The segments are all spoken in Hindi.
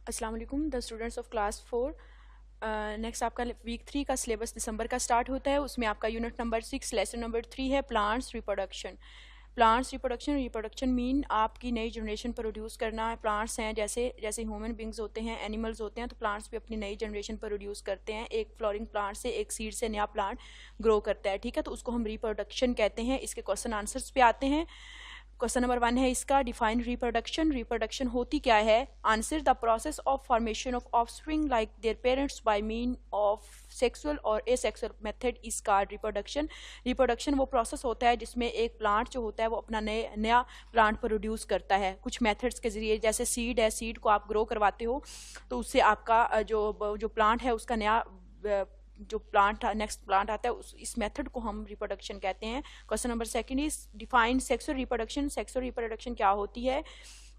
अस्सलाम वालेकुम the students of class 4। Next आपका वीक 3 का सिलेबस दिसंबर का स्टार्ट होता है। उसमें आपका यूनिट नंबर 6 लेसन नंबर 3 है plants reproduction. Plants reproduction mean आपकी नई जनरेशन प्रोड्यूस करना है। प्लांट्स हैं जैसे जैसे ह्यूमन बींग्स होते हैं, एनिमल्स होते हैं, तो प्लांट्स भी अपनी नई जनरेशन प्रोड्यूस करते हैं। एक फ्लोरिंग प्लांट से, एक सीड से नया प्लांट ग्रो करता है, ठीक है। तो उसको हम रिप्रोडक्शन कहते हैं। इसके क्वेश्चन आंसर्स पे आते हैं। क्वेश्चन नंबर 1 है इसका, डिफाइन रिप्रोडक्शन। रिप्रोडक्शन होती क्या है? Answer, the process of formation of offspring like their parents by mean of sexual और asexual method is called reproduction. Reproduction वो प्रोसेस होता है जिसमें एक प्लांट जो होता है वो अपना नया प्लांट प्रोड्यूस करता है कुछ मेथड्स के जरिए। जैसे सीड है, सीड को आप ग्रो करवाते हो तो उससे आपका जो प्लांट है उसका नया जो प्लांट नेक्स्ट प्लांट आता है इस मेथड को हम रिप्रोडक्शन कहते हैं। Question number 2 is define sexual reproduction. Sexual reproduction क्या होती है?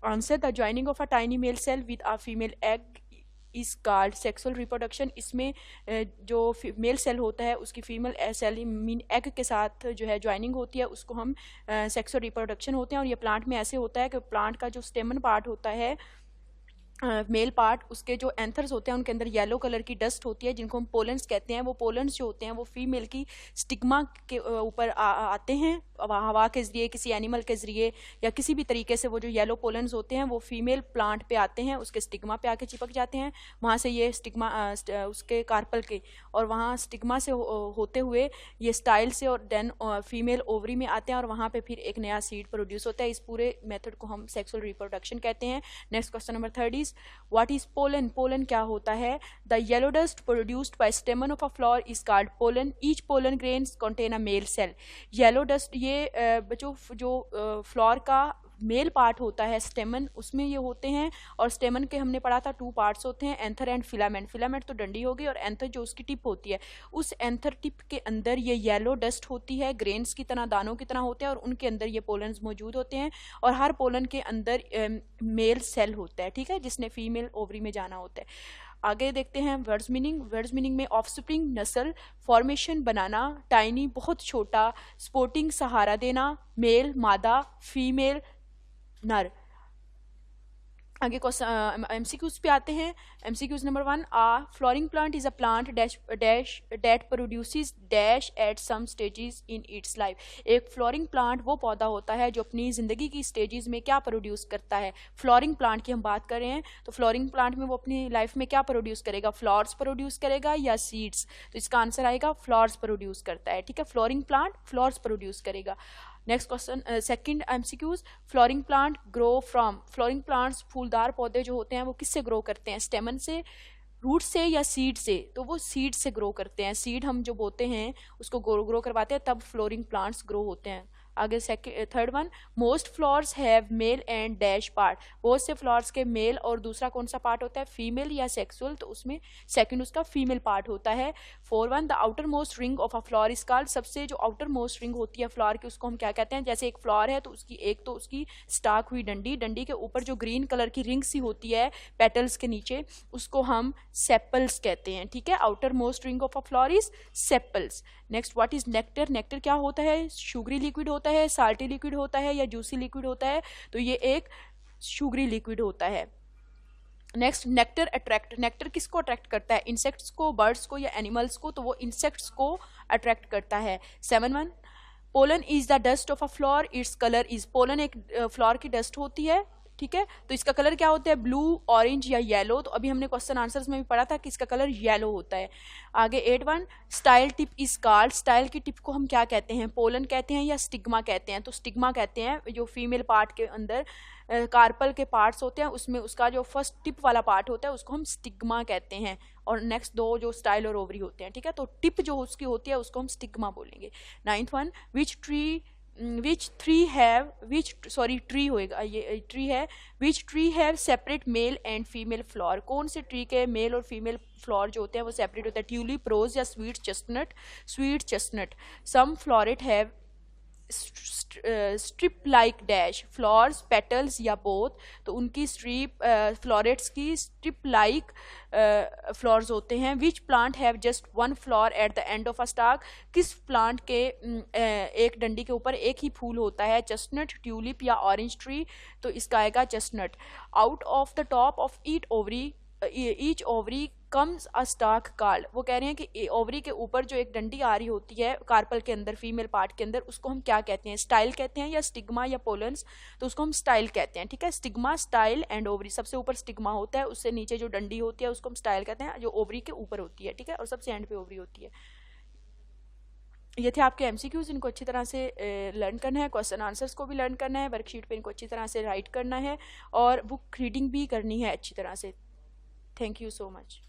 Answer, the joining of a tiny male cell with a female egg is called sexual reproduction. इसमें जो मेल सेल होता है उसकी फीमेल सेल मीन एग के साथ जो है ज्वाइनिंग होती है, उसको हम सेक्सुअल रिप्रोडक्शन होते हैं। और ये प्लांट में ऐसे होता है कि प्लांट का जो स्टेमन पार्ट होता है, मेल पार्ट, उसके जो एंथर्स होते हैं उनके अंदर येलो कलर की डस्ट होती है जिनको हम पोलन्स कहते हैं। वो पोलन्स जो होते हैं वो फीमेल की स्टिग्मा के ऊपर आते हैं हवा के जरिए, किसी एनिमल के जरिए या किसी भी तरीके से। वो जो येलो पोलन्स होते हैं वो फीमेल प्लांट पे आते हैं, उसके स्टिग्मा पे आके चिपक जाते हैं। वहाँ से ये स्टिग्मा उसके कार्पल के, और वहाँ स्टिग्मा से होते हुए ये स्टाइल से और देन फीमेल ओवरी में आते हैं और वहाँ पे फिर एक नया सीड प्रोड्यूस होता है। इस पूरे मेथड को हम सेक्सुअल रिप्रोडक्शन कहते हैं। Next question number 3 What is pollen? Pollen क्या होता है? The yellow dust produced by stamen of a flower is called pollen. Each pollen grains contain a male cell. Yellow dust ये जो फ्लावर का मेल पार्ट होता है स्टेमन, उसमें ये होते हैं। और स्टेमन के हमने पढ़ा था 2 पार्ट्स होते हैं, एंथर एंड फिलामेंट। फिलामेंट तो डंडी होगी और एंथर जो उसकी टिप होती है, उस एंथर टिप के अंदर ये येलो डस्ट होती है, ग्रेन्स की तरह, दानों की तरह होते हैं, और उनके अंदर ये पोलन्स मौजूद होते हैं। और हर पोलन के अंदर मेल सेल होता है, ठीक है, जिसने फीमेल ओवरी में जाना होता है। आगे देखते हैं वर्ड्स मीनिंग। वर्ड्स मीनिंग में ऑफस्प्रिंग नस्ल, फॉर्मेशन बनाना, टाइनी बहुत छोटा, स्पोर्टिंग सहारा देना, मेल मादा, फीमेल नर। आगे क्वेश्चन एमसीक्यूज पे आते हैं। MCQs number 1, a flowering plant is a plant dash dash that produces dash at some stages in its life. एक फ्लोरिंग प्लांट वो पौधा होता है जो अपनी जिंदगी की स्टेजेस में क्या प्रोड्यूस करता है। फ्लोरिंग प्लांट की हम बात कर रहे हैं, तो फ्लोरिंग प्लांट में वो अपनी लाइफ में क्या प्रोड्यूस करेगा? फ्लावर्स प्रोड्यूस करेगा या सीड्स? तो इसका आंसर आएगा फ्लावर्स प्रोड्यूस करता है, ठीक है। फ्लोरिंग प्लांट फ्लावर्स प्रोड्यूस करेगा। Next question second MCQs, flowering plant grow from. Flooring plants फूलदार पौधे जो होते हैं वो किससे ग्रो करते हैं? स्टेमन से, रूट से या सीड से? तो वो सीड से ग्रो करते हैं। सीड हम जो बोते हैं उसको ग्रो करवाते हैं, तब फ्लोरिंग प्लांट्स ग्रो होते हैं। आगे third one, most flowers have male and dash part. बहुत से फ्लावर्स के मेल और दूसरा कौन सा पार्ट होता है? फीमेल या सेक्सुअल? तो उसमें सेकंड उसका फीमेल पार्ट होता है। 4 the outer most ring of a flower is called. सबसे जो आउटर मोस्ट रिंग होती है फ्लावर की उसको हम क्या कहते हैं? जैसे एक फ्लावर है तो उसकी एक तो उसकी स्टाक हुई डंडी, डंडी के ऊपर जो ग्रीन कलर की रिंग सी होती है पेटल्स के नीचे, उसको हम सेपल्स कहते हैं, ठीक है। Outer most ring of a flower is sepals. Next, what is nectar? Nectar क्या होता है? शुगरी लिक्विड होता है, साल्टी लिक्विड होता है या जूसी लिक्विड होता है? तो ये एक शुगरी लिक्विड होता है। Next, nectar attract. नेक्टर किसको अट्रैक्ट करता है? इंसेक्ट्स को, बर्ड्स को या एनिमल्स को? तो वो इंसेक्ट्स को अट्रैक्ट करता है। 7 pollen is the dust of a flower, its colour is. Pollen एक फ्लावर की डस्ट होती है, ठीक है, तो इसका कलर क्या होता है? ब्लू, ऑरेंज या येलो? तो अभी हमने क्वेश्चन आंसर्स में भी पढ़ा था कि इसका कलर येलो होता है। आगे 8 style tip is called. Style की टिप को हम क्या कहते हैं? पोलन कहते हैं या स्टिग्मा कहते हैं? तो स्टिग्मा कहते हैं। जो फीमेल पार्ट के अंदर कार्पल के पार्ट्स होते हैं उसमें उसका जो फर्स्ट टिप वाला पार्ट होता है उसको हम स्टिग्मा कहते हैं। और नेक्स्ट 2 जो स्टाइल और ओवरी होते हैं, ठीक है, तो टिप जो उसकी होती है उसको हम स्टिग्मा बोलेंगे। 9 ट्री होएगा, ये ट्री है। Which tree have separate male and female flower. कौन से ट्री के मेल और फीमेल फ्लावर जो होते हैं वो सेपरेट होता है? ट्यूलिप, रोज या sweet chestnut? Sweet chestnut. Some floret have strip like dash, flowers, petals या बोथ, तो उनकी स्ट्रिप फ्लोरेट्स की स्ट्रिप लाइक फ्लावर्स होते हैं। Which plant have just one flower at the end of a stalk, किस प्लांट के एक डंडी के ऊपर एक ही फूल होता है? चेस्टनट, ट्यूलिप या ऑरेंज ट्री, तो इसका आएगा chestnut. Out of the top of each ovary comes a stock card, वो कह रहे हैं कि ओवरी के ऊपर जो एक डंडी आ रही होती है कार्पल के अंदर, फीमेल पार्ट के अंदर, उसको हम क्या कहते हैं? स्टाइल कहते हैं या स्टिग्मा या पोलन्स, तो उसको हम स्टाइल कहते हैं। ठीक है, स्टिग्मा, स्टाइल एंड ओवरी, सबसे ऊपर स्टिग्मा होता है, उससे नीचे जो डंडी होती है उसको हम स्टाइल कहते हैं, जो ओवरी के ऊपर होती है। ठीक है, और सबसे एंड पे ओवरी होती है। ये थे आपके एमसीक्यूज, इनको अच्छी तरह से लर्न करना है, क्वेश्चन आंसर्स को भी लर्न करना है, वर्कशीट पे इनको अच्छी तरह से राइट करना है, और बुक रीडिंग भी करनी है अच्छी तरह से। Thank you so much.